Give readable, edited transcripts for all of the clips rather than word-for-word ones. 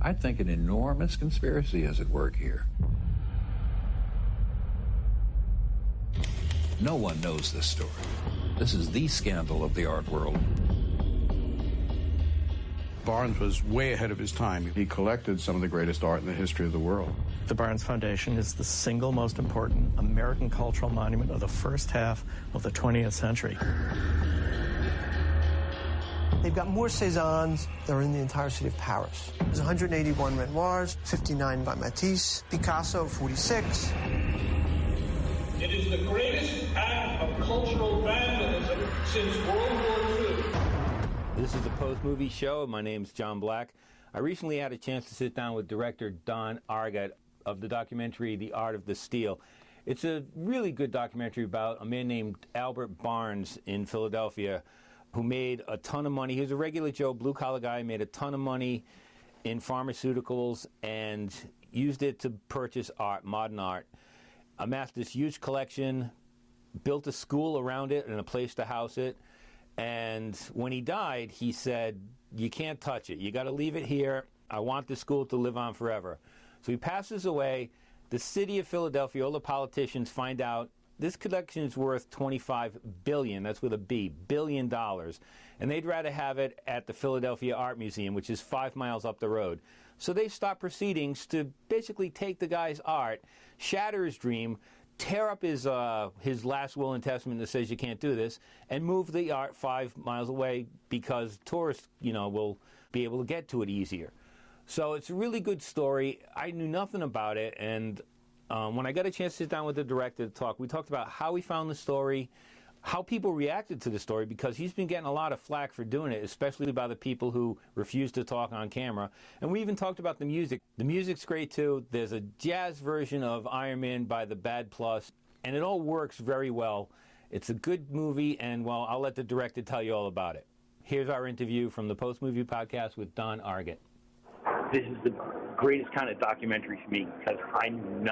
I think an enormous conspiracy is at work here. No one knows this story. This is the scandal of the art world. Barnes was way ahead of his time. He collected some of the greatest art in the history of the world. The Barnes Foundation is the single most important American cultural monument of the first half of the 20th century. They've got more Cézannes that are in the entire city of Paris. There's 181 Renoirs, 59 by Matisse, Picasso, 46. It is the greatest act of cultural vandalism since World War II. This is the Post-Movie Show. My name's John Black. I recently had a chance to sit down with director Don Argott of the documentary The Art of the Steal. It's a really good documentary about a man named Albert Barnes in Philadelphia who made a ton of money. He was a regular Joe, blue-collar guy, made a ton of money in pharmaceuticals and used it to purchase art, modern art, amassed this huge collection, built a school around it and a place to house it. And when he died, he said, you can't touch it. You got to leave it here. I want the school to live on forever. So he passes away. The city of Philadelphia, all the politicians find out this collection is worth $25 billion, that's with a B, $billion. And they'd rather have it at the Philadelphia Art Museum, which is 5 miles up the road. So they stop proceedings to basically take the guy's art, shatter his dream, tear up his last will and testament that says you can't do this, and move the art 5 miles away because tourists, will be able to get to it easier. So it's a really good story. I knew nothing about it, and when I got a chance to sit down with the director to talk, we talked about how he found the story, how people reacted to the story, because he's been getting a lot of flack for doing it, especially by the people who refuse to talk on camera. And we even talked about the music. The music's great, too. There's a jazz version of Iron Man by the Bad Plus, and it all works very well. It's a good movie, and, well, I'll let the director tell you all about it. Here's our interview from the Post Movie Podcast with Don Argott. This is the greatest kind of documentary for me because I knew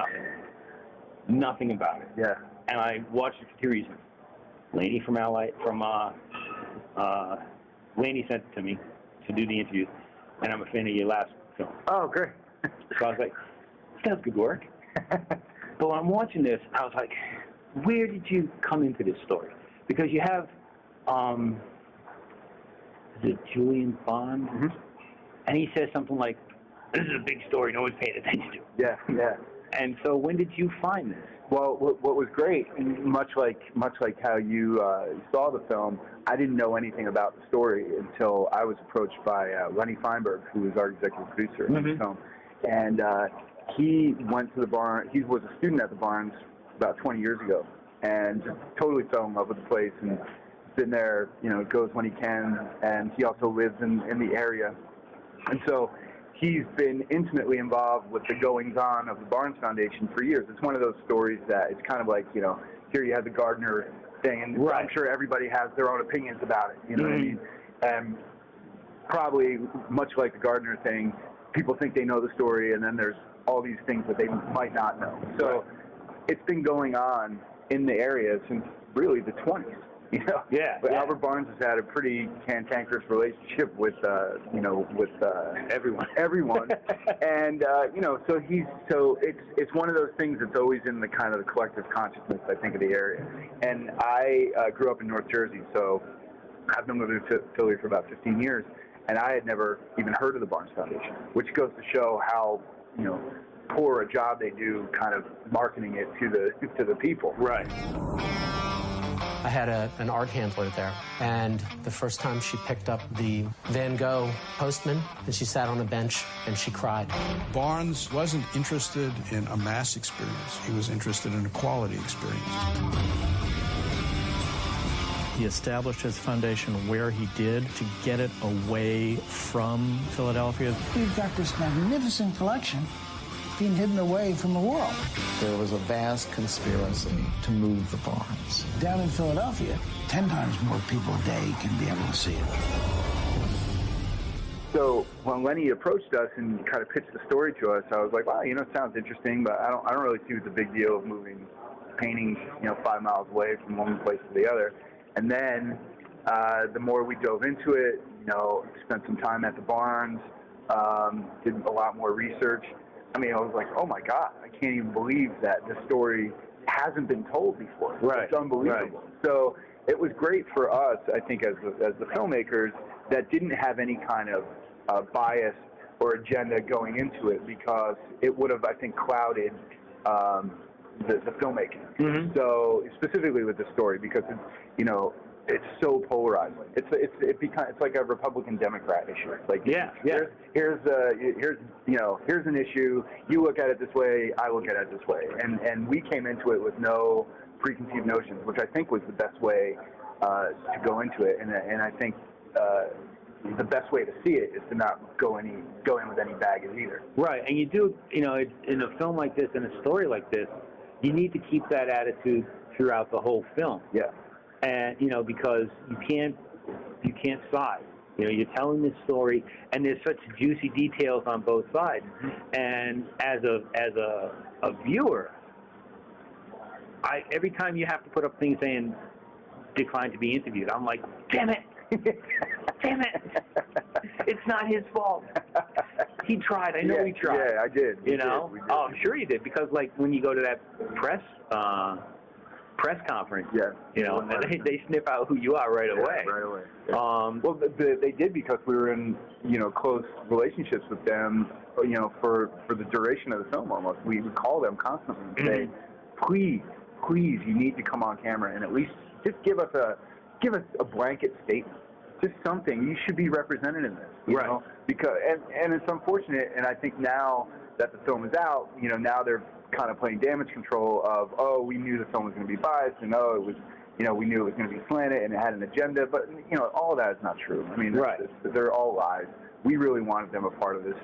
nothing about it. Yeah. And I watched it for two reasons. Laney from Laney sent it to me to do the interview, and I'm a fan of your last film. Oh, great. So I was like, that's good work. But when I'm watching this, I was like, where did you come into this story? Because you have, is it Julian Bond? Mm-hmm. And he says something like, this is a big story no one's paying attention to. Yeah, yeah. And so when did you find this? Well, what was great, and much like how you saw the film, I didn't know anything about the story until I was approached by Lenny Feinberg, who was our executive producer of the film. And he went to the Barnes. He was a student at the Barnes about 20 years ago, and just totally fell in love with the place and been there. Goes when he can, and he also lives in the area. And so he's been intimately involved with the goings-on of the Barnes Foundation for years. It's one of those stories that it's kind of like, here you have the Gardner thing, and right. I'm sure everybody has their own opinions about it, you know what I mean? And probably much like the Gardner thing, people think they know the story, and then there's all these things that they might not know. So it's been going on in the area since really the 20s. Yeah. But Albert Barnes has had a pretty cantankerous relationship with everyone. Everyone, and so it's one of those things that's always in the kind of the collective consciousness, I think, of the area. And I grew up in North Jersey, so I've been living in Philly for about 15 years, and I had never even heard of the Barnes Foundation, which goes to show how poor a job they do, kind of marketing it to the people. Right. I had an art handler there, and the first time she picked up the Van Gogh Postman, and she sat on a bench and she cried. Barnes wasn't interested in a mass experience. He was interested in a quality experience. He established his foundation where he did to get it away from Philadelphia. We've got this magnificent collection being hidden away from the world. There was a vast conspiracy to move the Barnes. Down in Philadelphia, 10 times more people a day can be able to see it. So when Lenny approached us and kind of pitched the story to us, I was like, wow, it sounds interesting, but I don't really see the big deal of moving paintings, 5 miles away from one place to the other. And then the more we dove into it, spent some time at the Barnes, did a lot more research. I mean, I was like, oh my God, I can't even believe that the story hasn't been told before. Right. It's unbelievable. Right. So it was great for us, I think, as the filmmakers that didn't have any kind of bias or agenda going into it, because it would have, I think, clouded the filmmaking. Mm-hmm. So specifically with the story, because it's, you know, it's so polarizing. It's like a Republican-Democrat issue. It's like, here's an issue. You look at it this way, I look at it this way, and we came into it with no preconceived notions, which I think was the best way to go into it, and I think the best way to see it is to not go in with any baggage either. Right, and you do, you know, in a film like this, in a story like this, you need to keep that attitude throughout the whole film. Yeah. And, you know, because you can't side. You know, you're telling this story, and there's such juicy details on both sides. And as a viewer, every time you have to put up things saying declined to be interviewed, I'm like, damn it, damn it, it's not his fault. He tried. I know he tried. Yeah, I did. You know? We did. Oh, I'm sure he did, because like when you go to that press conference, you know, and they sniff out who you are right away. Right away. Yeah. Well, they did, because we were in, you know, close relationships with them, you know, for the duration of the film almost. We would call them constantly and say, please, you need to come on camera and at least just give us a blanket statement. Just something. You should be represented in this. You know? Because and it's unfortunate, and I think now that the film is out, you know, now they're kind of playing damage control of, oh, we knew the film was going to be biased, and oh, it was, you know, we knew it was going to be slanted and it had an agenda, but, you know, all of that is not true. I mean, they're all lies. We really wanted them a part of this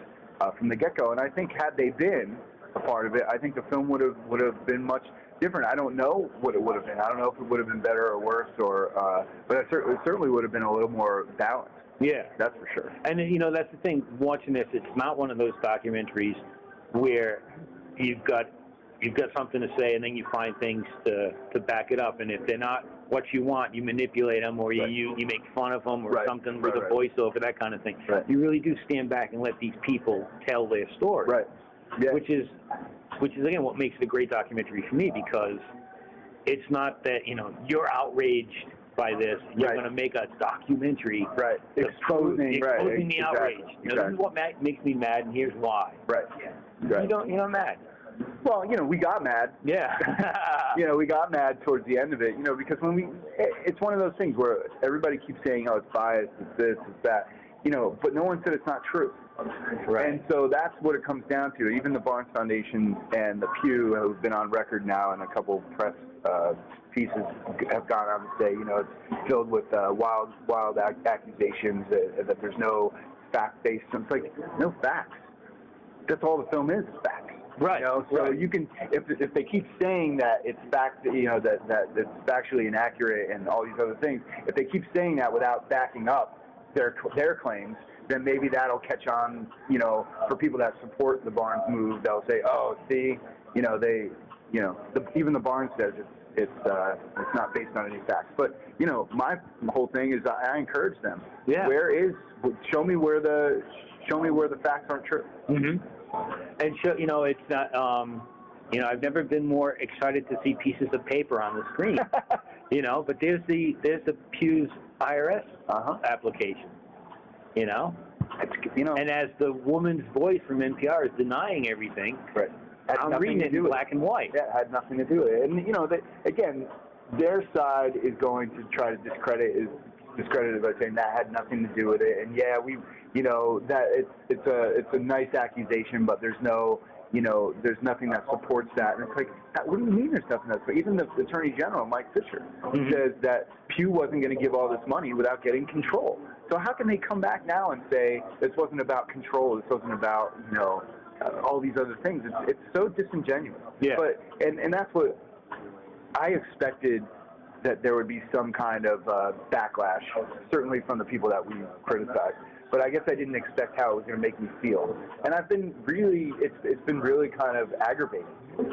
from the get-go, and I think had they been a part of it, I think the film would have been much different. I don't know what it would have been. I don't know if it would have been better or worse, or but it certainly would have been a little more balanced. Yeah, that's for sure. And you know, that's the thing. Watching this, it's not one of those documentaries where you've got something to say and then you find things to back it up. And if they're not what you want, you manipulate them, or you make fun of them, or something with a voiceover, that kind of thing. Right. You really do stand back and let these people tell their story. Right. Yeah. Which is again what makes it a great documentary for me, because it's not that, you know, you're outraged by this, you're going to make a documentary exposing the outrage. You know, this is what makes me mad, and here's why. Right. Yeah. You're not mad. Well, you know, we got mad. Yeah. You know, we got mad towards the end of it, you know, because it's one of those things where everybody keeps saying, oh, it's biased, it's this, it's that, you know, but no one said it's not true. Right. And so that's what it comes down to. Even the Barnes Foundation and the Pew, who've been on record now, and a couple press pieces have gone on to say, you know, it's filled with wild accusations that there's no fact-based. It's like, no facts. That's all the film is facts. Right. You know, so you can, if they keep saying that it's fact, you know, that it's factually inaccurate and all these other things, if they keep saying that without backing up their claims, then maybe that'll catch on, you know, for people that support the Barnes move. They'll say, oh, see, you know, even the Barnes says it's not based on any facts. But, you know, my whole thing is I encourage them. Yeah. Show me where the facts aren't true. Mm-hmm. And you know, it's not. You know, I've never been more excited to see pieces of paper on the screen. You know, but there's the Pew's IRS application. You know, and as the woman's voice from NPR is denying everything, I'm reading it in black and white. Yeah, it had nothing to do with it. And you know, again, their side is going to try to discredit it by saying that had nothing to do with it. And yeah, you know, that it's a nice accusation, but there's there's nothing that supports that. And it's like, what do you mean there's nothing that supports? Even the Attorney General, Mike Fisher, says that Pew wasn't going to give all this money without getting control. So how can they come back now and say this wasn't about control, this wasn't about, you know, all these other things? It's so disingenuous. Yeah. But and that's what I expected, that there would be some kind of backlash, certainly from the people that we criticized. But I guess I didn't expect how it was going to make me feel. And I've been really, it's been really kind of aggravating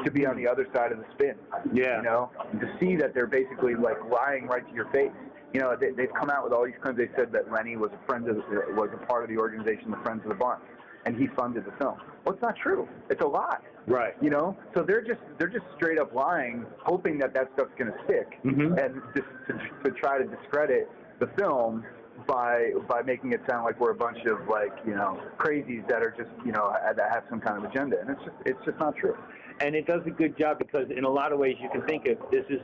to be on the other side of the spin. Yeah. You know, to see that they're basically like lying right to your face. You know, they've come out with all these claims. They said that Lenny was a part of the organization, the Friends of the Barn, and he funded the film. Well, it's not true. It's a lie. Right. You know, so they're just straight up lying, hoping that stuff's going to stick, and just to try to discredit the film by making it sound like we're a bunch of, like, you know, crazies that are just, you know, that have some kind of agenda, and it's just not true. And it does a good job because in a lot of ways you can think of this is,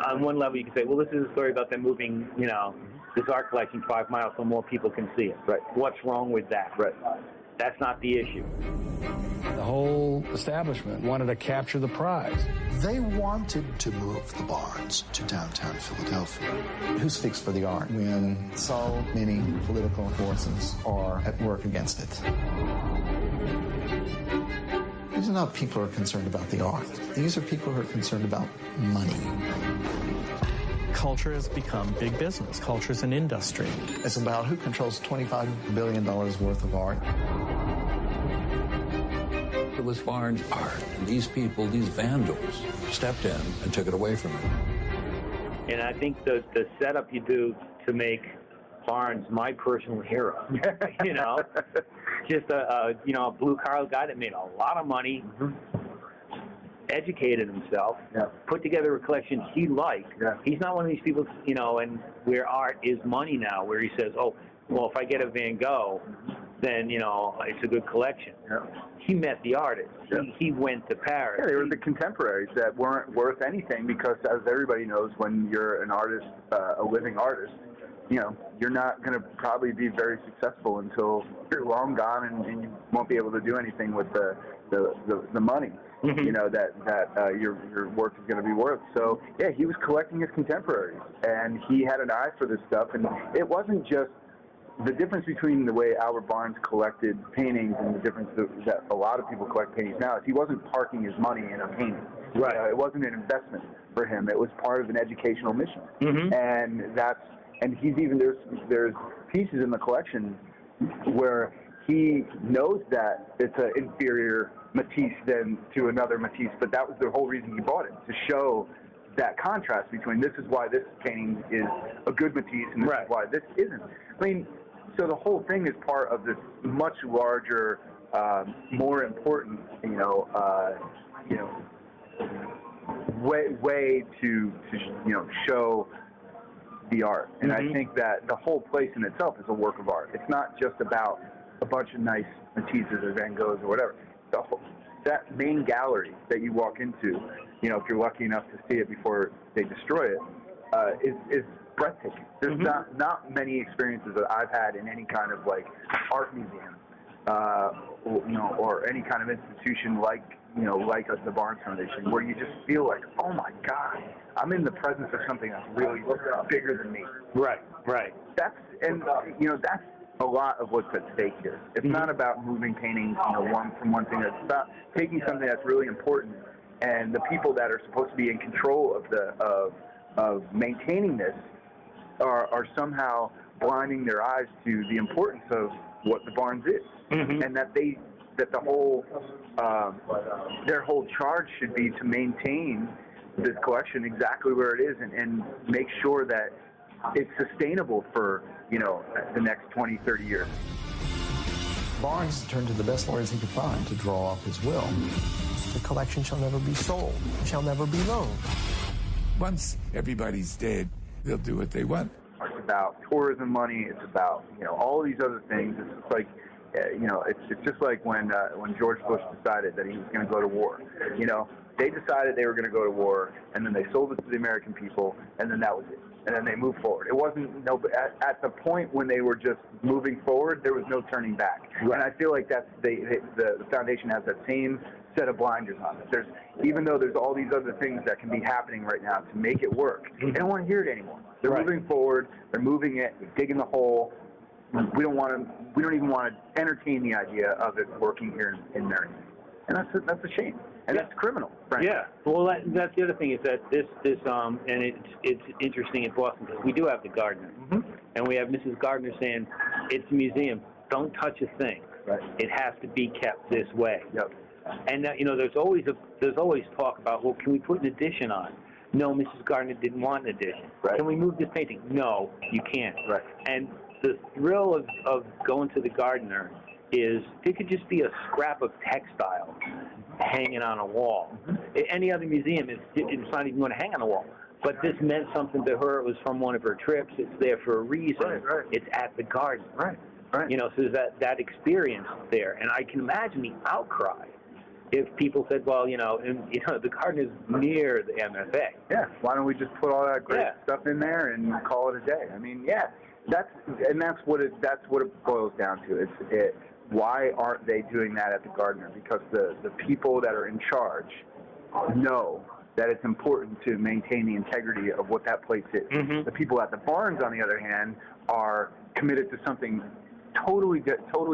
on one level you can say, well, this is a story about them moving, you know, this art collection 5 miles so more people can see it. Right. What's wrong with that? Right. That's not the issue. The whole establishment wanted to capture the prize. They wanted to move the Barnes to downtown Philadelphia. Who speaks for the art when so many political forces are at work against it? These are not people who are concerned about the art. These are people who are concerned about money. Culture has become big business. Culture is an industry. It's about who controls $25 billion worth of art. It was Barnes' art. These people, these vandals, stepped in and took it away from him. And I think the setup you do to make Barnes my personal hero, you know, just a blue-collar guy that made a lot of money, educated himself, put together a collection he liked. He's not one of these people, you know, and where art is money now, where he says, oh, well, if I get a Van Gogh, then, you know, it's a good collection. He met the artist. He went to Paris. Yeah, they were the contemporaries that weren't worth anything because, as everybody knows, when you're an artist, a living artist, you know, you're not going to probably be very successful until you're long gone and you won't be able to do anything with the money, you know, that your work is going to be worth. So, yeah, he was collecting his contemporaries, and he had an eye for this stuff, and it wasn't just the difference between the way Albert Barnes collected paintings and the difference that a lot of people collect paintings now is he wasn't parking his money in a painting. Right. It wasn't an investment for him. It was part of an educational mission. And he's even there's pieces in the collection where he knows that it's an inferior Matisse than to another Matisse, but that was the whole reason he bought it, to show that contrast between this is why this painting is a good Matisse and this is why this isn't. I mean, so the whole thing is part of this much larger, more important, way to show the art. And I think that the whole place in itself is a work of art. It's not just about a bunch of nice Matisses or Van Goghs or whatever. That main gallery that you walk into, you know, if you're lucky enough to see it before they destroy it, is breathtaking. There's not many experiences that I've had in any kind of like art museum, or any kind of institution like the Barnes Foundation, where you just feel like, oh my God, I'm in the presence of something that's really bigger than me. Right. That's a lot of what's at stake here. It's not about moving paintings, one from one thing. It's about taking something that's really important, and the people that are supposed to be in control of maintaining this are somehow blinding their eyes to the importance of what the Barnes is, and that the whole their whole charge should be to maintain this collection exactly where it is and make sure that it's sustainable for the next 20, 30 years. Barnes turned to the best lawyers he could find to draw up his will. The collection shall never be sold, shall never be loaned. Once everybody's dead, they'll do what they want. It's about tourism money. It's about all these other things. It's just like it's just like when George Bush decided that he was going to go to war. They decided they were going to go to war, and then they sold it to the American people, and then that was it. And then they moved forward. It wasn't at the point when they were just moving forward, there was no turning back. Right. And I feel like that's the foundation has that same set of blinders on it. Even though there's all these other things that can be happening right now to make it work, they don't want to hear it anymore. They're moving forward. They're moving it. They're digging the hole. We don't even want to entertain the idea of it working here in Maryland. And that's a shame. And that's criminal, frankly. Yeah. Well, that's the other thing is that this and it's interesting in Boston because we do have the Gardner, and we have Mrs. Gardner saying it's a museum. Don't touch a thing. Right. It has to be kept this way. Yep. And there's always talk about, well, can we put an addition on? No, Mrs. Gardner didn't want an addition. Right. Can we move this painting? No, you can't. Right. And the thrill of going to the Gardner is it could just be a scrap of textile hanging on a wall. Any other museum, it's not even going to hang on a wall. But this meant something to her. It was from one of her trips. It's there for a reason. Right. It's at the Garden. Right. You know, so there's that experience there. And I can imagine the outcry if people said, well, the Garden is near the MFA. Yeah, why don't we just put all that great stuff in there and call it a day? I mean, that's what it boils down to. Why aren't they doing that at the Gardner? Because the people that are in charge know that it's important to maintain the integrity of what that place is. Mm-hmm. The people at the Barns, on the other hand, are committed to something totally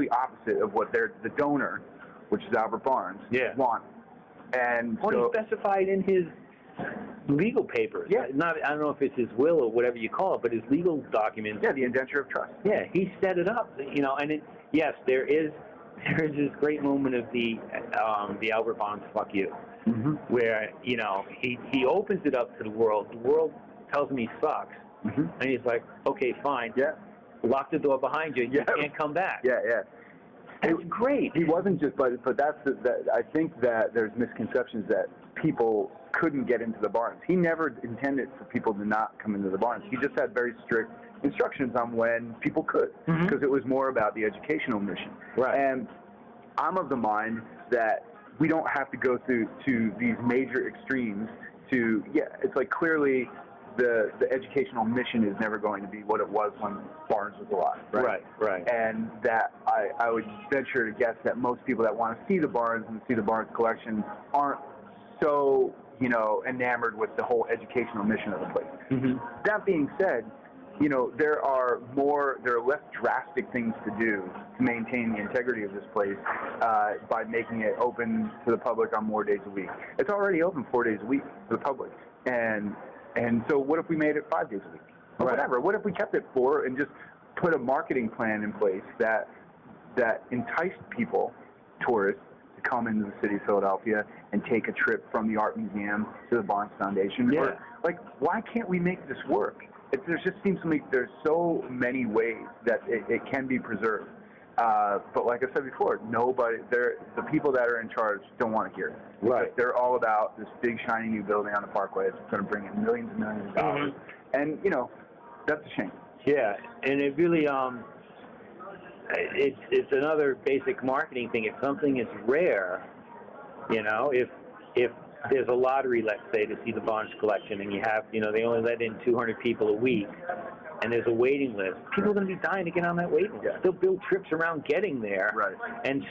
opposite of what the donor, which is Albert Barnes, want. And he specified in his legal papers. Yeah. I don't know if it's his will or whatever you call it, but his legal documents. Yeah, the indenture of trust. Yeah, he set it up. And yes, there is this great moment of the Albert Barnes "fuck you," where he opens it up to the world. The world tells him he sucks, and he's like, okay, fine. Yeah. Lock the door behind you. You can't come back. Yeah. It's great. He wasn't just, but that's I think that there's misconceptions that people couldn't get into the Barns. He never intended for people to not come into the Barns. He just had very strict instructions on when people could, because it was more about the educational mission. Right. And I'm of the mind that we don't have to go through to these major extremes to, it's like clearly the educational mission is never going to be what it was when Barnes was alive, right. And that I would venture to guess that most people that want to see the Barnes and see the Barnes collection aren't so, enamored with the whole educational mission of the place. That being said, there are less drastic things to do to maintain the integrity of this place by making it open to the public on more days a week. It's already open 4 days a week to the public, and so what if we made it 5 days a week? Or whatever. What if we kept it 4 and just put a marketing plan in place that enticed people, tourists, to come into the city of Philadelphia and take a trip from the Art Museum to the Barnes Foundation? Yeah. Or, why can't we make this work? There just seems to me there's so many ways that it can be preserved. But like I said before, the people that are in charge don't want to hear it. Right. They're all about this big, shiny new building on the Parkway. It's going to bring in millions and millions of dollars. And, that's a shame. Yeah, and it really, it's another basic marketing thing. If something is rare, if there's a lottery, let's say, to see the Barnes collection, and you have, they only let in 200 people a week, and there's a waiting list, people are going to be dying to get on that waiting list. They'll build trips around getting there. Right. And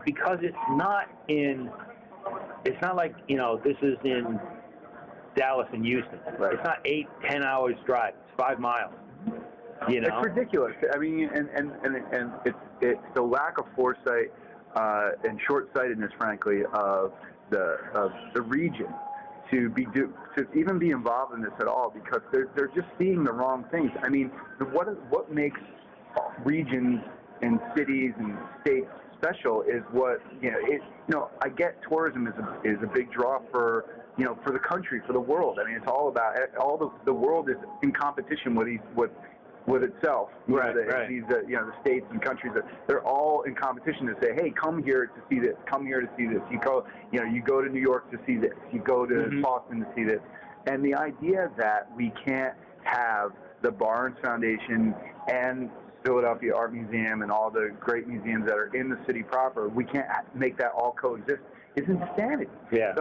because it's not like, this is in Dallas and Houston. Right. It's not 8-10 hours drive. It's 5 miles. It's ridiculous. I mean, and it's the lack of foresight and short-sightedness, frankly, of the region to even be involved in this at all, because they're just seeing the wrong things. I mean, what makes regions and cities and states special is what I get tourism is a big draw for the country, for the world. I mean, it's all about the world is in competition with itself. Right. The states and countries, they're all in competition to say, hey, come here to see this. Come here to see this. You go to New York to see this. You go to Boston to see this. And the idea that we can't have the Barnes Foundation and Philadelphia Art Museum and all the great museums that are in the city proper, we can't make that all coexist, is insanity. Yeah.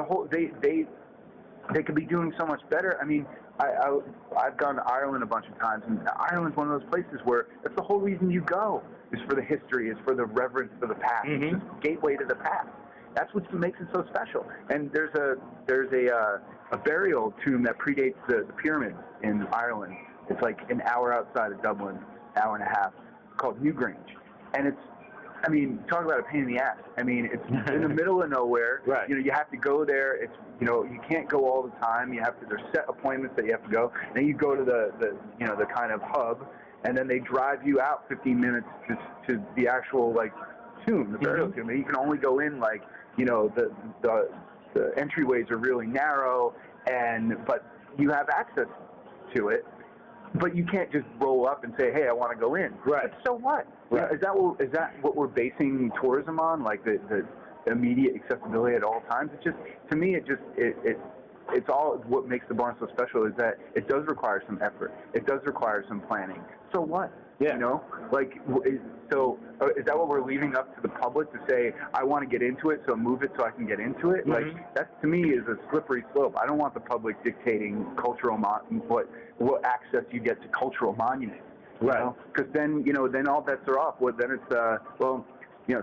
They could be doing so much better. I mean, I've gone to Ireland a bunch of times, and Ireland's one of those places where that's the whole reason you go, is for the history, is for the reverence for the past. It's just a gateway to the past. That's what makes it so special. And there's a burial tomb that predates the pyramids in Ireland. It's like an hour outside of Dublin, hour and a half, called Newgrange. And it's, I mean, talk about a pain in the ass. I mean, it's in the middle of nowhere. Right. You have to go there. It's, you can't go all the time. There's set appointments that you have to go. Then you go to the kind of hub, and then they drive you out 15 minutes to the actual tomb, the burial tomb. And you can only go in the entryways are really narrow, but you have access to it, but you can't just roll up and say, hey, I want to go in. Right. But so what? Right. Is that what we're basing tourism on? Like the immediate accessibility at all times? It's just, to me, it's all what makes the barn so special is that it does require some effort. It does require some planning. So what? Yeah. You know, like, so is that what we're leaving up to the public to say, I want to get into it, so move it so I can get into it? Like, that to me is a slippery slope. I don't want the public dictating cultural what access you get to cultural monuments. Right. Because then, then all bets are off. Well, then it's,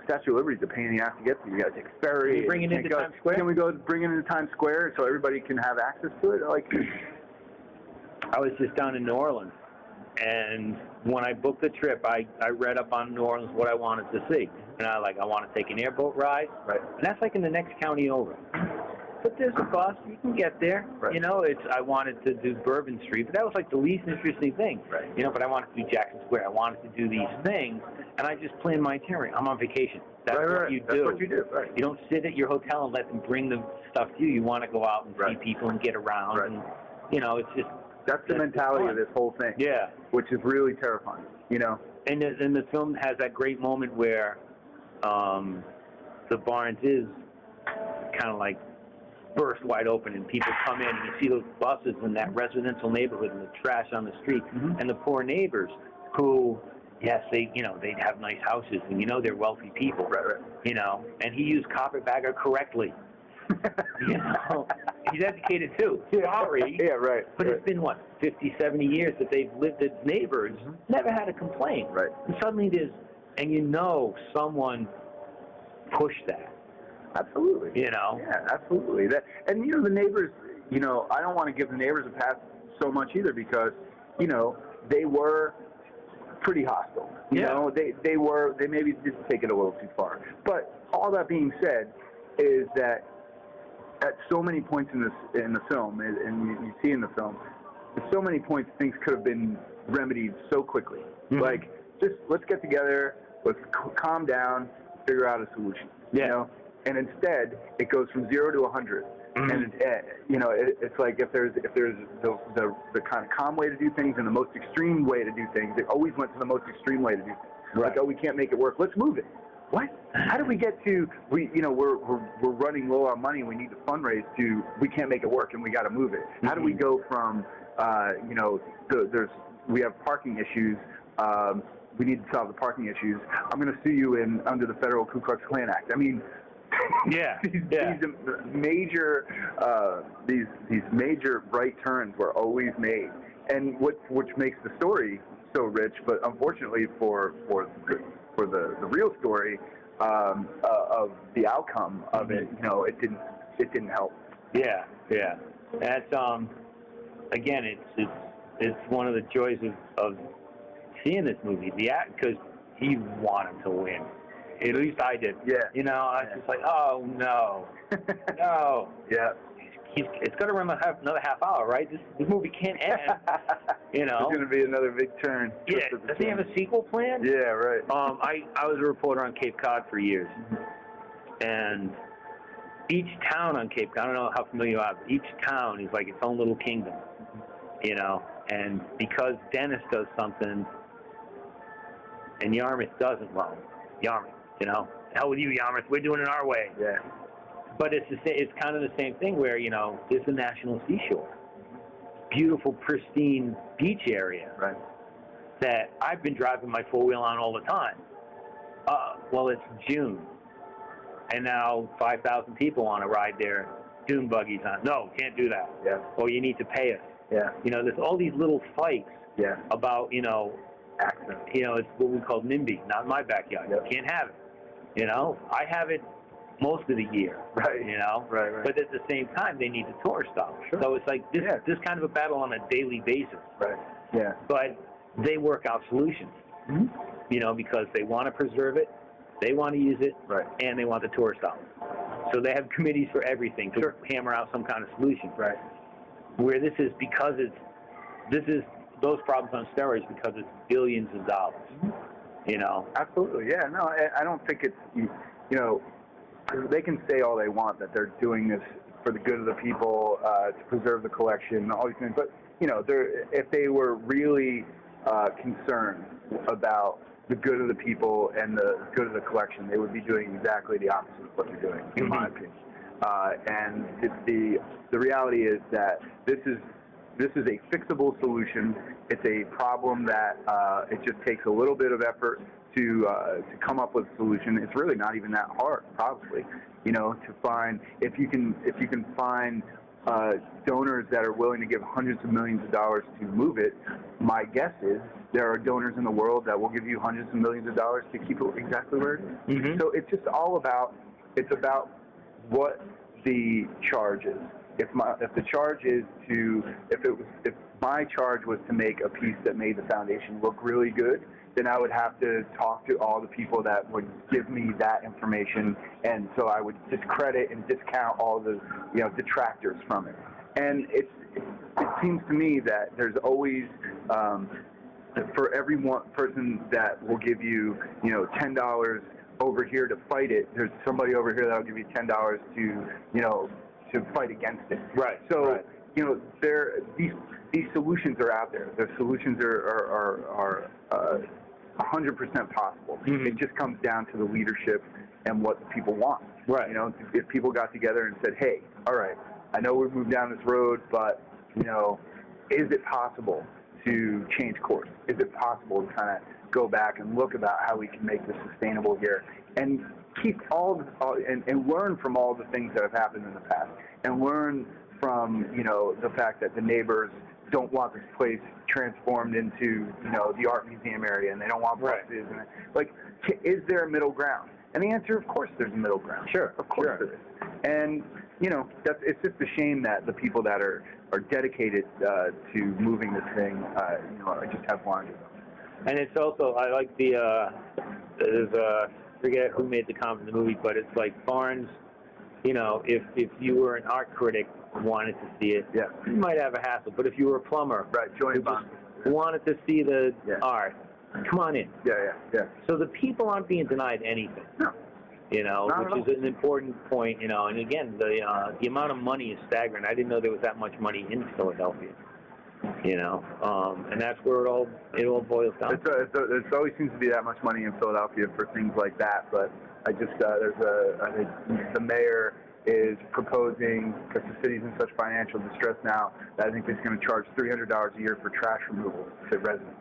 Statue of Liberty is a pain in the ass to get to. You got to take a ferry. Can you bring it into Times Square? Can we go bring it into Times Square so everybody can have access to it? Like, I was just down in New Orleans, and when I booked the trip, I read up on New Orleans what I wanted to see, and I want to take an airboat ride, right? And that's like in the next county over. But there's a bus, you can get there. Right. I wanted to do Bourbon Street, but that was like the least interesting thing. Right. But I wanted to do Jackson Square. I wanted to do these things, and I just planned my itinerary. I'm on vacation. That's what you do. That's what you do. Right. You don't sit at your hotel and let them bring the stuff to you. You want to go out and see people and get around. Right. And, it's just... That's the mentality of this whole thing. Yeah. Which is really terrifying, And the film has that great moment where the Barnes is kind of like burst wide open, and people come in, and you see those buses in that residential neighborhood and the trash on the street, and the poor neighbors who, yes, they have nice houses, and they're wealthy people, and he used carpetbagger correctly. He's educated too. Sorry. Yeah, right. But it's been, 50, 70 years that they've lived as neighbors, never had a complaint. Right. And suddenly someone pushed that. Absolutely. Yeah, absolutely. And the neighbors, I don't want to give the neighbors a pass so much either because, they were pretty hostile. You know, they maybe did take it a little too far. But all that being said is that at so many points in the film, and you see in the film, at so many points things could have been remedied so quickly. Like, just let's get together, let's calm down, figure out a solution. And instead it goes from 0 to 100. And it's like if there's the kind of calm way to do things and the most extreme way to do things, it always went to the most extreme way to do things. Like, we can't make it work. Let's move it. What? How do we get to we're running low on money. We need to fundraise to we can't make it work and we got to move it. How do we go from we have parking issues. We need to solve the parking issues. I'm going to sue you under the federal Ku Klux Klan Act. I mean, these major right turns were always made, and which makes the story so rich. But unfortunately for the real story of the outcome of it, it didn't help. Yeah. That's again, it's one of the joys of seeing this movie, because he wanted to win. At least I did. Yeah. I was just like, oh no, no. Yeah. It's going to run another half hour, right? This movie can't end. There's going to be another big turn. Yeah. Does he have a sequel planned? Yeah, right. I was a reporter on Cape Cod for years, and each town on Cape Cod, I don't know how familiar you are, but each town is like its own little kingdom, and because Dennis does something and Yarmouth doesn't, Yarmouth, hell with you, Yarmouth, we're doing it our way. Yeah. But it's kind of the same thing where, there's the National Seashore. Beautiful, pristine beach area. Right. That I've been driving my four-wheel on all the time. Well, it's June. And now 5,000 people want to ride their dune buggies on. No, can't do that. Yeah. Or you need to pay us. Yeah. There's all these little fights about, access. It's what we call NIMBY, not my backyard. Yep. You can't have it. I have it most of the year. Right. Right. But at the same time, they need the tour stop. Sure. So it's like this kind of a battle on a daily basis. Right. Yeah. But they work out solutions. Because they want to preserve it, they want to use it, right, and they want the tour stop. So they have committees for everything to hammer out some kind of solution. Right. Where this is because those problems on steroids because it's billions of dollars. Absolutely. Yeah. No, I don't think it's they can say all they want that they're doing this for the good of the people, to preserve the collection, all these things. But, you know, if they were really concerned about the good of the people and the good of the collection, they would be doing exactly the opposite of what they're doing, in my opinion. And the reality is that this is a fixable solution. It's a problem that it just takes a little bit of effort to come up with a solution. It's really not even that hard, probably, you know, to find if you can find donors that are willing to give hundreds of millions of dollars to move it. My guess is there are donors in the world that will give you hundreds of millions of dollars to keep it exactly where it is. So it's just all about what the charge is. If the charge is if my charge was to make a piece that made the foundation look really good, then I would have to talk to all the people that would give me that information, and so I would discredit and discount all the detractors from it. And it seems to me that there's always for every one person that will give you $10 over here to fight it, there's somebody over here that'll give you $10 to fight against it. Right. So these solutions are out there. The solutions are 100% possible. It just comes down to the leadership and what the people want. Right. You know, if people got together and said, "Hey, all right, I know we've moved down this road, but is it possible to change course? Is it possible to kind of go back and look about how we can make this sustainable here and keep and learn from all the things that have happened in the past, and learn from the fact that the neighbors don't want this place transformed into the art museum area, and they don't want buses. And is there a middle ground? And the answer, of course, there's a middle ground. Sure, of course there is. And it's just a shame that the people that are dedicated to moving this thing, just have blinders. And it's also, I like forget who made the comment in the movie, but it's like Barnes, if you were an art critic, wanted to see it, you might have a hassle. But if you were a plumber, wanted to see the art, come on in. Yeah. So the people aren't being denied anything. No. Which is an important point. And again, the amount of money is staggering. I didn't know there was that much money in Philadelphia. And that's where it all boils down. There always seems to be that much money in Philadelphia for things like that. But I think the mayor is proposing, because the city's in such financial distress now, that I think he's going to charge $300 a year for trash removal to residents.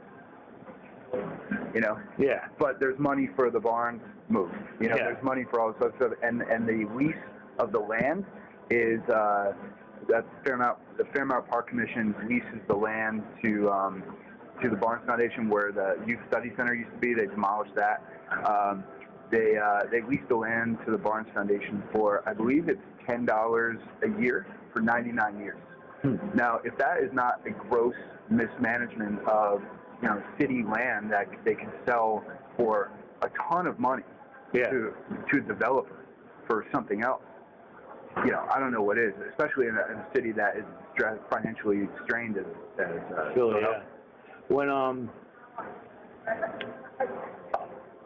Yeah. But there's money for the Barnes move. There's money for all this other stuff, and the lease of the land is that the Fairmount Park Commission leases the land to the Barnes Foundation, where the Youth Study Center used to be. They demolished that. They leased the land to the Barnes Foundation for, I believe it's $10 a year for 99 years. Now, if that is not a gross mismanagement of city land that they can sell for a ton of money to a developer for something else, I don't know what is, especially in a city that is financially strained as Philadelphia. When I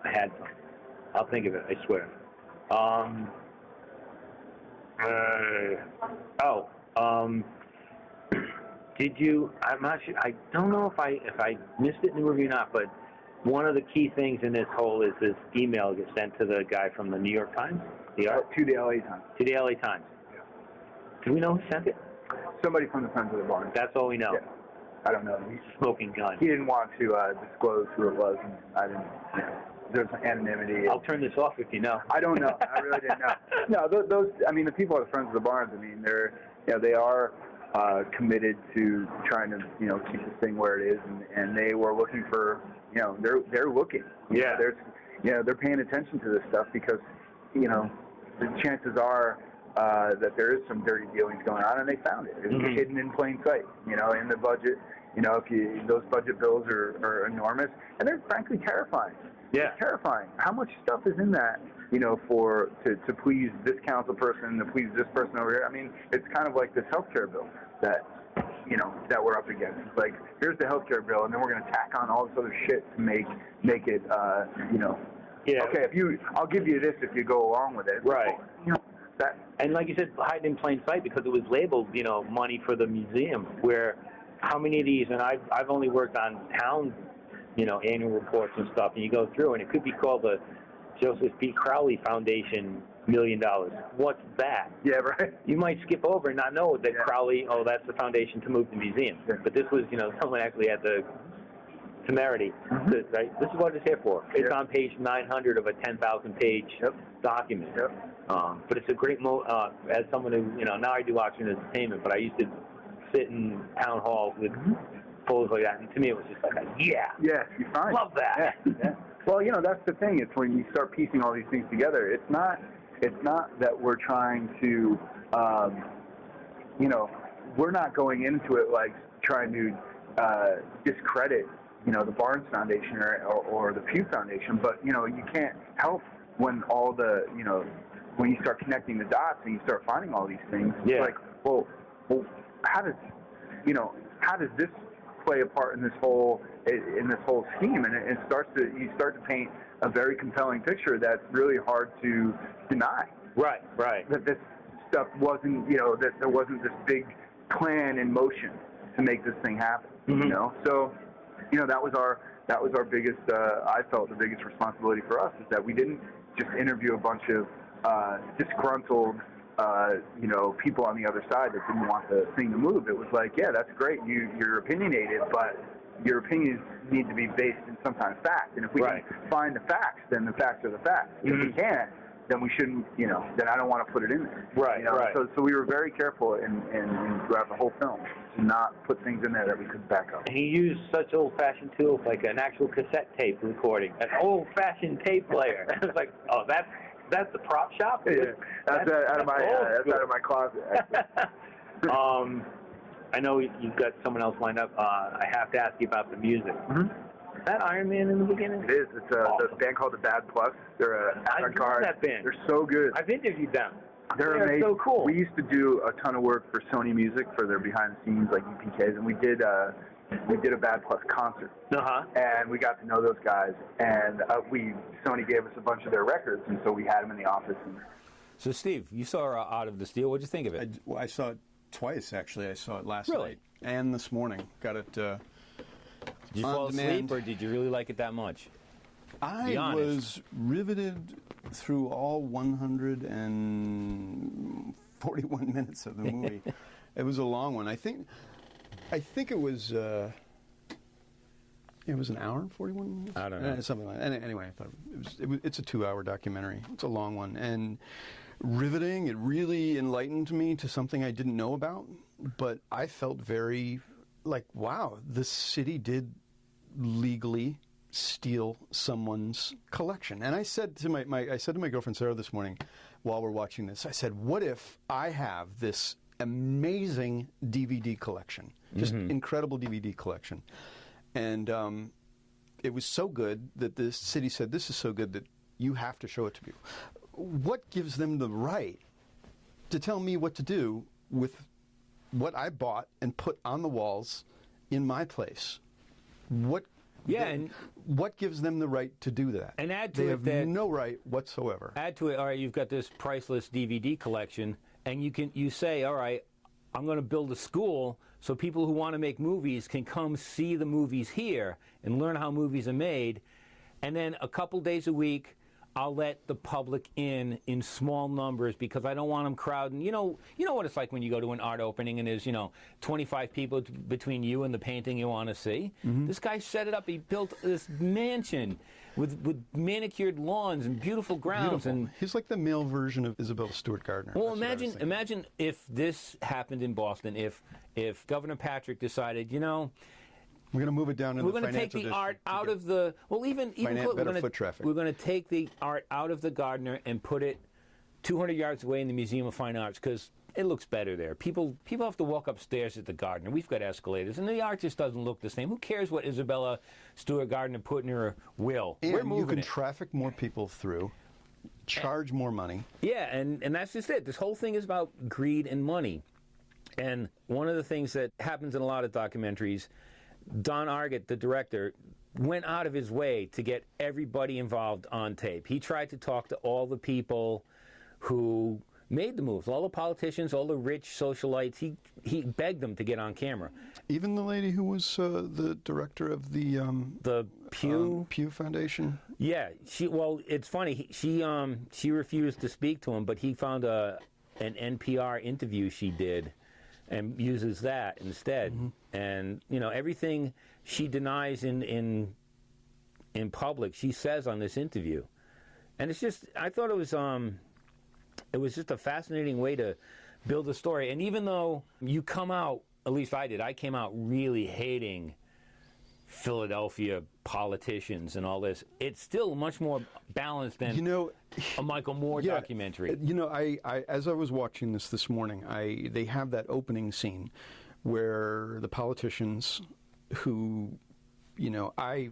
had some. I'll think of it, I swear. Did you? I'm not sure. I don't know if I missed it in the movie or not. But one of the key things in this whole is this email gets sent to the guy from the New York Times. To the LA Times. To the LA Times. Yeah. Do we know who sent it? Somebody from the Friends of the Barnes. That's all we know. Yeah. I don't know. He's smoking gun. He didn't want to disclose who it was, and I didn't. There's anonymity. I'll turn this off if you know. I don't know. I really didn't know. No, those. I mean, the people at the Friends of the Barnes. I mean, they are committed to trying to keep this thing where it is, and they were looking for they're looking. Yeah. They're paying attention to this stuff because the chances are that there is some dirty dealings going on, and they found it. It's hidden in plain sight. In the budget. Those budget bills are enormous, and they're frankly terrifying. Yeah, it's terrifying. How much stuff is in that? To please this council person, to please this person over here. I mean, it's kind of like this healthcare bill that we're up against. It's like, here's the healthcare bill, and then we're going to tack on all this other shit to make it. Yeah. Okay, I'll give you this if you go along with it. Right. And like you said, hiding in plain sight because it was labeled, money for the museum. Where how many of these? And I've only worked on town, annual reports and stuff. And you go through, and it could be called the Joseph B. Crowley Foundation $1 million. What's that? Yeah, right. You might skip over and not know that Crowley. Oh, that's the foundation to move the museum. Yeah. But this was, someone actually had the temerity. Right? This is what it's here for. It's on page 900 of a 10,000-page document. But it's a great as someone who, now I do auction entertainment, but I used to sit in town halls with photos like that, and to me it was just like, yeah, you're fine. Love that. Yeah. Well, that's the thing. It's when you start piecing all these things together. It's not that we're trying to, we're not going into it like trying to discredit the Barnes Foundation or the Pew Foundation, but you can't help when all the when you start connecting the dots and you start finding all these things. It's like, well, how does this play a part in this whole scheme? And you start to paint a very compelling picture that's really hard to deny. Right. That this stuff wasn't that there wasn't this big plan in motion to make this thing happen. So. That was our biggest. I felt the biggest responsibility for us is that we didn't just interview a bunch of disgruntled, people on the other side that didn't want the thing to move. It was like, yeah, that's great. You're opinionated, but your opinions need to be based in sometimes fact. And if we can find the facts, then the facts are the facts. If we can't, then we shouldn't. Then I don't want to put it in there. Right. So we were very careful in throughout the whole film to not put things in there that we couldn't back up. And he used such old-fashioned tools like an actual cassette tape recording, an old-fashioned tape player. It's like, oh, that's the prop shop. Yeah, that's out of my closet. I know you've got someone else lined up. I have to ask you about the music. Is that Iron Man in the beginning? It is. It's a band called the Bad Plus. They're a avant-garde. That band. They're so good. I've interviewed them. They're amazing. So cool. We used to do a ton of work for Sony Music for their behind-the-scenes like EPKs, and we did a Bad Plus concert. And we got to know those guys, and Sony gave us a bunch of their records, and so we had them in the office. So, Steve, you saw Out of the Steel. What'd you think of it? I saw it twice, actually. I saw it last night and this morning. Got it. Did you fall asleep, or did you really like it that much? I was riveted through all 141 minutes of the movie. It was a long one. I think it was an hour and 41 minutes. I don't know. Something like that. Anyway, I thought it's a 2-hour documentary. It's a long one and riveting. It really enlightened me to something I didn't know about, but I felt very like, wow, the city did legally steal someone's collection. And I said to my girlfriend Sarah this morning while we're watching this, I said, what if I have this amazing DVD collection, just incredible DVD collection, and it was so good that the city said, this is so good that you have to show it to people. What gives them the right to tell me what to do with what I bought and put on the walls in my place? What gives them the right to do that? And add to they it have that no right whatsoever. Add to it, all right, you've got this priceless DVD collection, and you say, all right, I'm going to build a school so people who want to make movies can come see the movies here and learn how movies are made, and then a couple days a week I'll let the public in small numbers because I don't want them crowding. You know what it's like when you go to an art opening and there's 25 people between you and the painting you want to see. This guy set it up. He built this mansion with manicured lawns and beautiful grounds. And he's like the male version of Isabella Stewart Gardner. Well, imagine if this happened in Boston. If Governor Patrick decided, we're going to move it down in the financial district. We're going to take the art out of the, foot traffic. We're going to take the art out of the Gardner and put it 200 yards away in the Museum of Fine Arts because it looks better there. People have to walk upstairs at the Gardner. We've got escalators, and the art just doesn't look the same. Who cares what Isabella Stewart Gardner put in her will? And we're moving you can traffic more people through, charge more money. Yeah, and that's just it. This whole thing is about greed and money. And one of the things that happens in a lot of documentaries, Don Argott, the director, went out of his way to get everybody involved on tape. He tried to talk to all the people who made the moves. All the politicians, all the rich socialites, he begged them to get on camera. Even the lady who was the director of the Pew Foundation. Yeah, it's funny. She refused to speak to him, but he found an NPR interview she did, and uses that instead. Mm-hmm. And everything she denies in public, she says on this interview. And it's just, I thought it was just a fascinating way to build a story. And even though you come out, at least I did, I came out really hating Philadelphia politicians and all this, it's still much more balanced than a Michael Moore documentary. I as I was watching this morning, they have that opening scene where the politicians who, I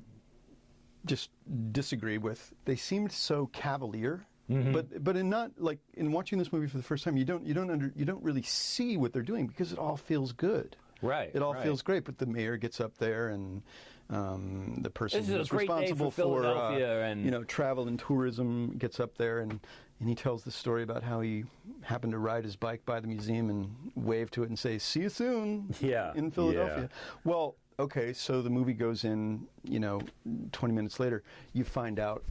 just disagree with, they seemed so cavalier. Mm-hmm. But in watching this movie for the first time, you don't really see what they're doing because it all feels good. Right. It all feels great. But the mayor gets up there, and the person who's responsible for travel and tourism gets up there, and he tells the story about how he happened to ride his bike by the museum and wave to it and say, "See you soon." Yeah. In Philadelphia. Yeah. Well, okay, so the movie goes in. 20 minutes later, you find out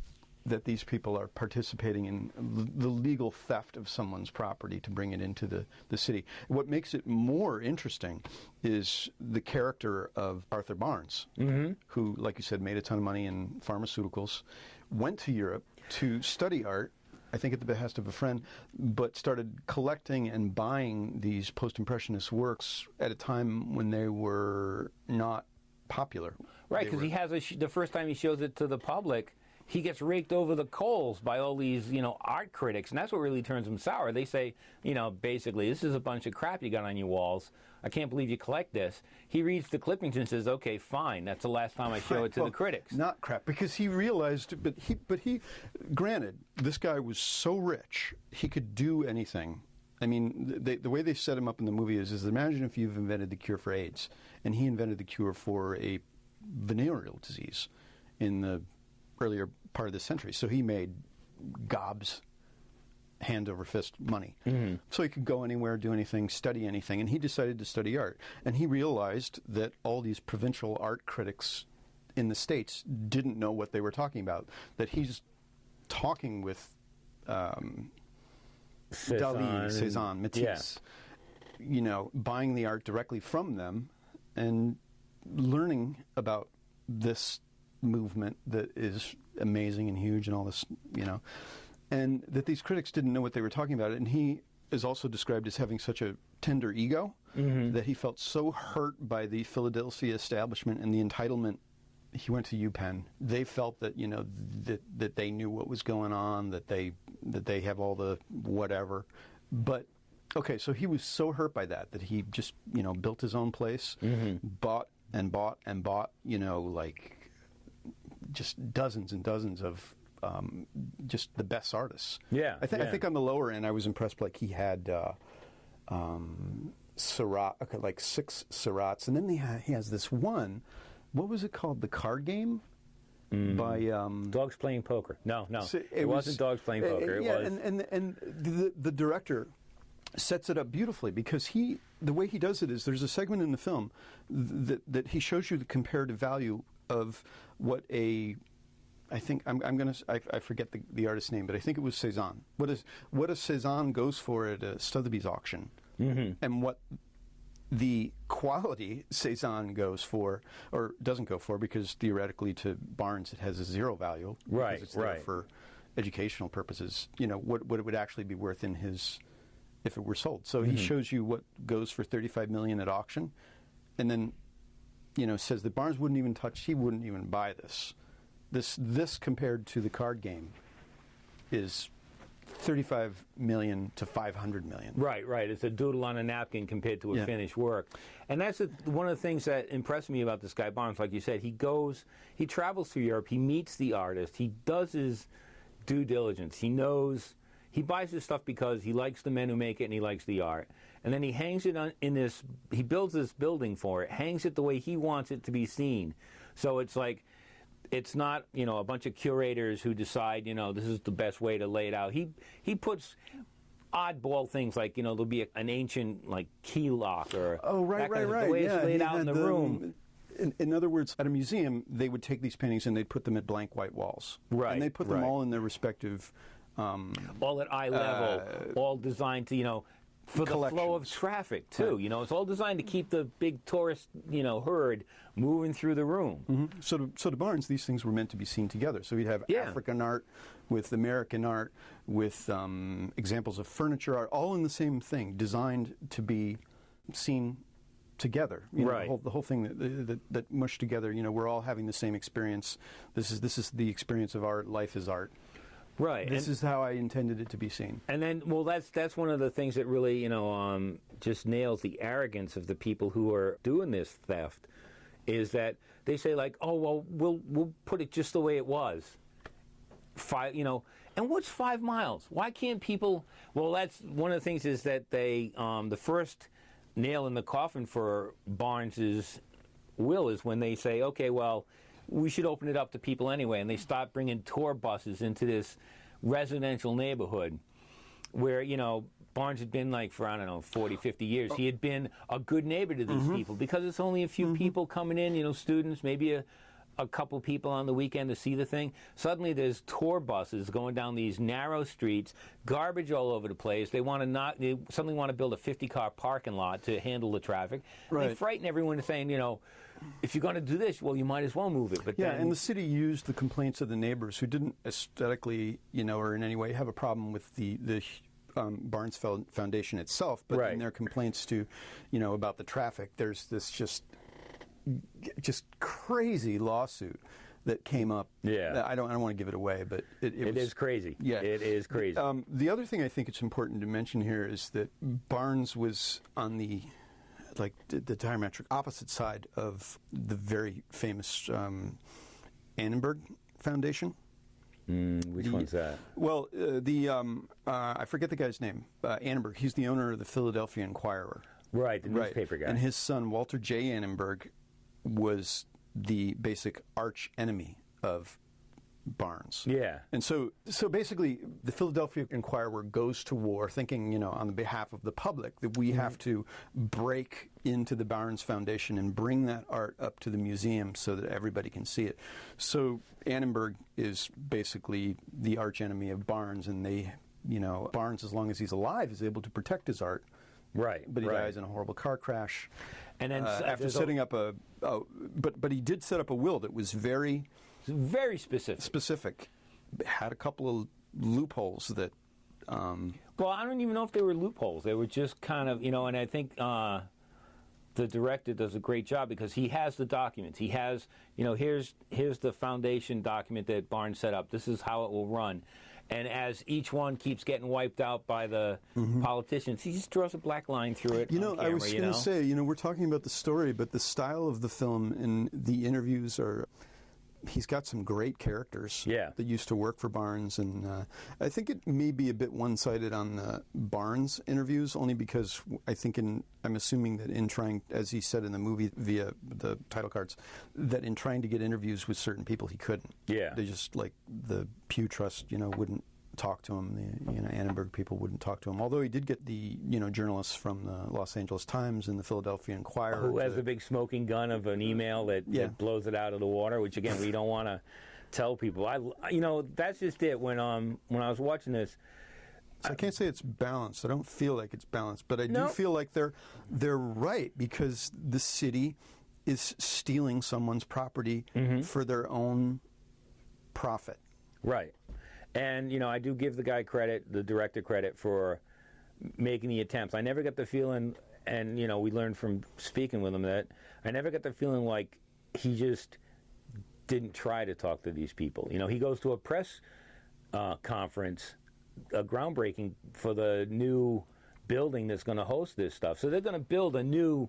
that these people are participating in the legal theft of someone's property to bring it into the city. What makes it more interesting is the character of Arthur Barnes, mm-hmm. who, like you said, made a ton of money in pharmaceuticals, went to Europe to study art, I think at the behest of a friend, but started collecting and buying these post-impressionist works at a time when they were not popular. Right, because he has the first time he shows it to the public, he gets raked over the coals by all these, art critics, and that's what really turns him sour. They say, basically, this is a bunch of crap you got on your walls. I can't believe you collect this. He reads the clippings and says, okay, fine, that's the last time I show it to the critics. Not crap, because he realized, granted, this guy was so rich, he could do anything. I mean, the way they set him up in the movie is imagine if you've invented the cure for AIDS, and he invented the cure for a venereal disease in the earlier part of the century. So he made gobs, hand over fist money. Mm-hmm. So he could go anywhere, do anything, study anything, and he decided to study art. And he realized that all these provincial art critics in the States didn't know what they were talking about, that he's talking with Dali, Cezanne, Matisse, buying the art directly from them and learning about this movement that is amazing and huge and all this, and that these critics didn't know what they were talking about. And he is also described as having such a tender ego, mm-hmm. that he felt so hurt by the Philadelphia establishment and the entitlement. He went to UPenn. They felt that that they knew what was going on, that they have all the whatever. But okay, so he was so hurt by that he just built his own place, mm-hmm. bought and bought and bought, just dozens and dozens of just the best artists. Yeah, I think on the lower end, I was impressed. Like he had Seurat, like 6 Seurats, and then he has this one. What was it called? The Card Game by Dogs Playing Poker. No, so it wasn't Dogs Playing Poker. It was. And the director sets it up beautifully because the way he does it is there's a segment in the film that he shows you the comparative value of what I forget the artist's name, but I think it was Cezanne. What a Cezanne goes for at a Sotheby's auction, mm-hmm. and what the quality Cezanne goes for or doesn't go for, because theoretically to Barnes it has a zero value. Right, because it's there for educational purposes. What it would actually be worth in his if it were sold. So mm-hmm. he shows you what goes for $35 million at auction, and then says that Barnes wouldn't even buy this. This compared to the Card Game is $35 million to $500 million. Right. It's a doodle on a napkin compared to a finished work. And that's one of the things that impressed me about this guy Barnes. Like you said, he travels through Europe, he meets the artist, he does his due diligence, he buys this stuff because he likes the men who make it and he likes the art. And then he hangs it he builds this building for it, hangs it the way he wants it to be seen. So it's like, it's not, a bunch of curators who decide, this is the best way to lay it out. He puts oddball things like, there'll be an ancient, like, key lock or right. The way it's laid out in the room. In other words, at a museum, they would take these paintings and they'd put them at blank white walls. Right. And they'd put them all in their respective... all at eye level, all designed to, for the flow of traffic, too. Right. It's all designed to keep the big tourist, herd moving through the room. Mm-hmm. So to Barnes, these things were meant to be seen together. So we'd have African art with American art, with examples of furniture art, all in the same thing, designed to be seen together. The whole thing that mushed together. We're all having the same experience. This is the experience of art. Life is art. Right. This is how I intended it to be seen. And then, that's one of the things that really, just nails the arrogance of the people who are doing this theft, is that they say, like, oh, well, we'll put it just the way it was. And what's 5 miles? Why can't people? Well, that's one of the things is that they, the first nail in the coffin for Barnes's will is when they say, okay, well, we should open it up to people anyway, and they start bringing tour buses into this residential neighborhood where, Barnes had been like for, 40, 50 years. He had been a good neighbor to these people because it's only a few people coming in, students, maybe a couple people on the weekend to see the thing. Suddenly there's tour buses going down these narrow streets, garbage all over the place. They suddenly want to build a 50-car parking lot to handle the traffic. Right. They frighten everyone into saying, if you're going to do this, well, you might as well move it. But and the city used the complaints of the neighbors who didn't aesthetically, or in any way have a problem with the Barnes Foundation itself, but in their complaints to, about the traffic, there's this just crazy lawsuit that came up. Yeah, I don't want to give it away, but it is crazy. Yeah, it is crazy. The other thing I think it's important to mention here is that Barnes was on the diametric opposite side of the very famous Annenberg Foundation. Which one's that? Well, I forget the guy's name. Annenberg. He's the owner of the Philadelphia Inquirer. Right, the newspaper guy. And his son, Walter J. Annenberg, was the basic arch enemy of Barnes. Yeah. And so basically, the Philadelphia Inquirer goes to war thinking, on the behalf of the public, that we have to break into the Barnes Foundation and bring that art up to the museum so that everybody can see it. So Annenberg is basically the arch enemy of Barnes, and Barnes, as long as he's alive, is able to protect his art. Right. But he dies in a horrible car crash. And then after setting up but he did set up a will that was very specific. Had a couple of loopholes that. Well, I don't even know if they were loopholes. They were just kind of, and I think the director does a great job because he has the documents. He has, here's the foundation document that Barnes set up. This is how it will run. And as each one keeps getting wiped out by the politicians, he just draws a black line through it. On camera, I was going to say, we're talking about the story, but the style of the film and the interviews are. He's got some great characters that used to work for Barnes, and I think it may be a bit one-sided on the Barnes interviews, only because I think I'm assuming that in trying, as he said in the movie via the title cards, that in trying to get interviews with certain people, he couldn't. Yeah. They just, like, the Pew Trust, wouldn't talk to him. The Annenberg people wouldn't talk to him. Although he did get the journalists from the Los Angeles Times and the Philadelphia Inquirer, who has a big smoking gun of an email that blows it out of the water. Which again, we don't want to tell people. That's just it. When I was watching this, so I can't say it's balanced. I don't feel like it's balanced, but I do feel like they're right because the city is stealing someone's property for their own profit. Right. And, I do give the guy credit, the director credit, for making the attempts. I never got the feeling, and, we learned from speaking with him that I never got the feeling like he just didn't try to talk to these people. He goes to a press conference, a groundbreaking for the new building that's going to host this stuff. So they're going to build a new...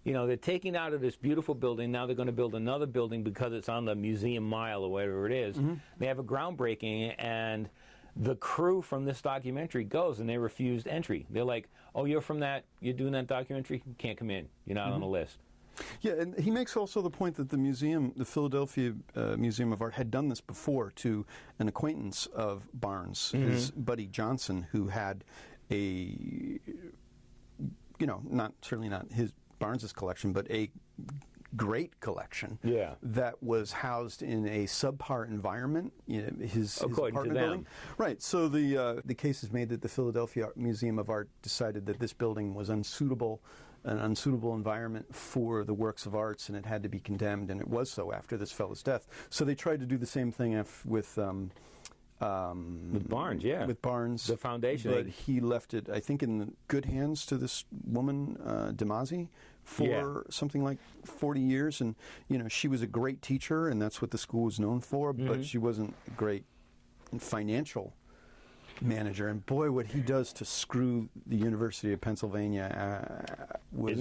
they're taking out of this beautiful building. Now they're going to build another building because it's on the Museum Mile or whatever it is. They have a groundbreaking, and the crew from this documentary goes, and they refused entry. They're like, oh, you're doing that documentary? You can't come in. You're not on the list. Yeah, and he makes also the point that the Philadelphia Museum of Art, had done this before to an acquaintance of Barnes, his buddy Johnson, who had certainly not Barnes's collection, but a great collection. Yeah. That was housed in a subpar environment. His apartment building. Right. So the case is made that the Philadelphia Museum of Art decided that this building was an unsuitable environment for the works of arts, and it had to be condemned, and it was so after this fellow's death. So they tried to do the same thing with Barnes, yeah. With Barnes. The foundation. But he left it, I think, in good hands to this woman, DeMasi, for something like 40 years. And, she was a great teacher, and that's what the school was known for, but she wasn't a great financial manager. And boy, what he does to screw the University of Pennsylvania was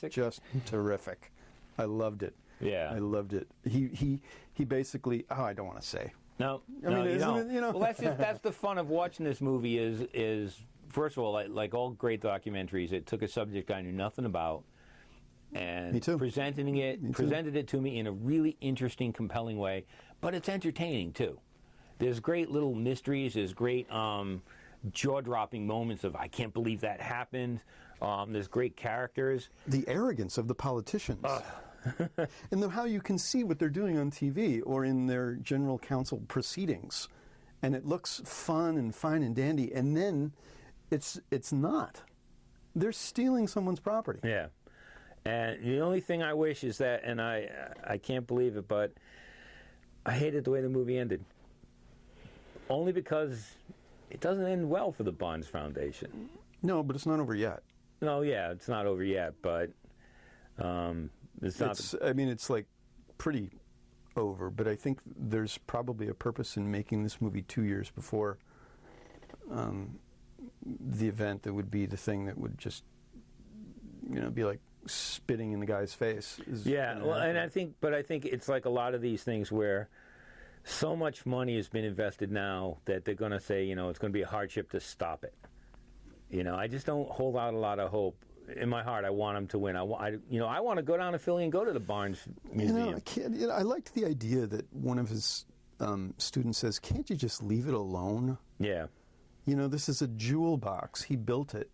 just terrific. I loved it. Yeah. I loved it. He basically, I don't want to say. No, I mean, you don't. Well, that's the fun of watching this movie is first of all, like all great documentaries, it took a subject I knew nothing about and presented it to me in a really interesting, compelling way, but it's entertaining too. There's great little mysteries, there's great jaw-dropping moments of I can't believe that happened. There's great characters. The arrogance of the politicians. And how you can see what they're doing on TV or in their general counsel proceedings, and it looks fun and fine and dandy, and then it's not. They're stealing someone's property. Yeah, and the only thing I wish is that, and I can't believe it, but I hated the way the movie ended. Only because it doesn't end well for the Barnes Foundation. No, but it's not over yet. No, yeah, it's not over yet, but. It's like pretty over, but I think there's probably a purpose in making this movie 2 years before the event that would be the thing that would just, be like spitting in the guy's face. And I think it's like a lot of these things where so much money has been invested now that they're going to say, it's going to be a hardship to stop it. I just don't hold out a lot of hope. In my heart, I want him to win. I want to go down to Philly and go to the Barnes Museum. I liked the idea that one of his students says, "Can't you just leave it alone?" Yeah. This is a jewel box. He built it,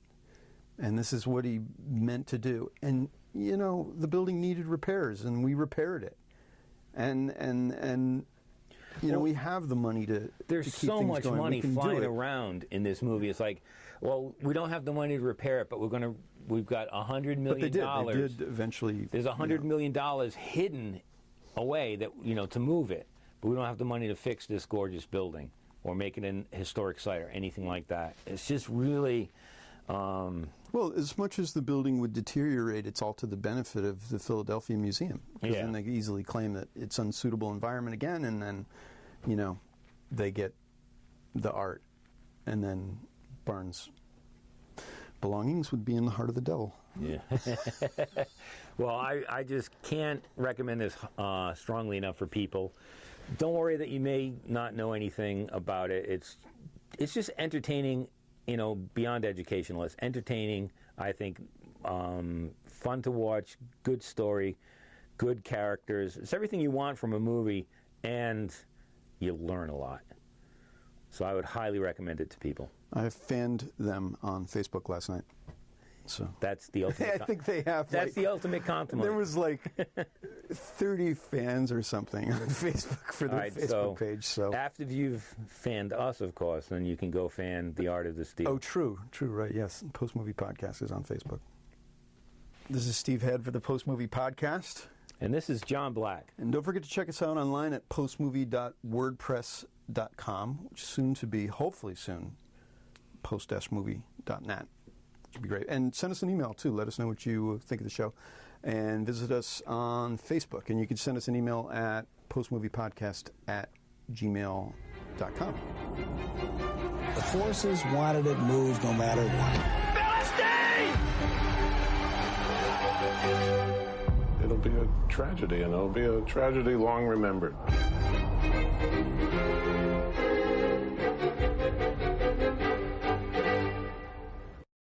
and this is what he meant to do. And the building needed repairs, and we repaired it. And we have the money to. There's to keep so things much going. money flying around in this movie. It's like, well, we don't have the money to repair it, but we've got $100 million. But they did eventually. There's $100 million hidden away that to move it, but we don't have the money to fix this gorgeous building or make it an historic site or anything like that. It's just really. Well, as much as the building would deteriorate, it's all to the benefit of the Philadelphia Museum. Because then they easily claim that it's unsuitable environment again, and then, they get the art, and then Barnes' belongings would be in the heart of the devil. Yeah. Well, I just can't recommend this strongly enough for people. Don't worry that you may not know anything about it. It's just entertaining. Beyond educational, it's entertaining, I think, fun to watch, good story, good characters. It's everything you want from a movie, and you learn a lot. So I would highly recommend it to people. I fanned them on Facebook last night. So that's the ultimate. I think they have. That's the ultimate compliment. There was like 30 fans or something on Facebook for the Facebook page. So after you've fanned us, of course, then you can go fan The Art of the Steal. Oh, true, right? Yes, Post Movie Podcast is on Facebook. This is Steve Head for the Post Movie Podcast, and this is John Black. And don't forget to check us out online at postmovie.wordpress.com, which soon to be, hopefully soon, post-movie.net. Would be great. And send us an email, too. Let us know what you think of the show. And visit us on Facebook. And you can send us an email at postmoviepodcast@gmail.com. The forces wanted it moved no matter what. Philistine! It'll be a tragedy, and it'll be a tragedy long remembered.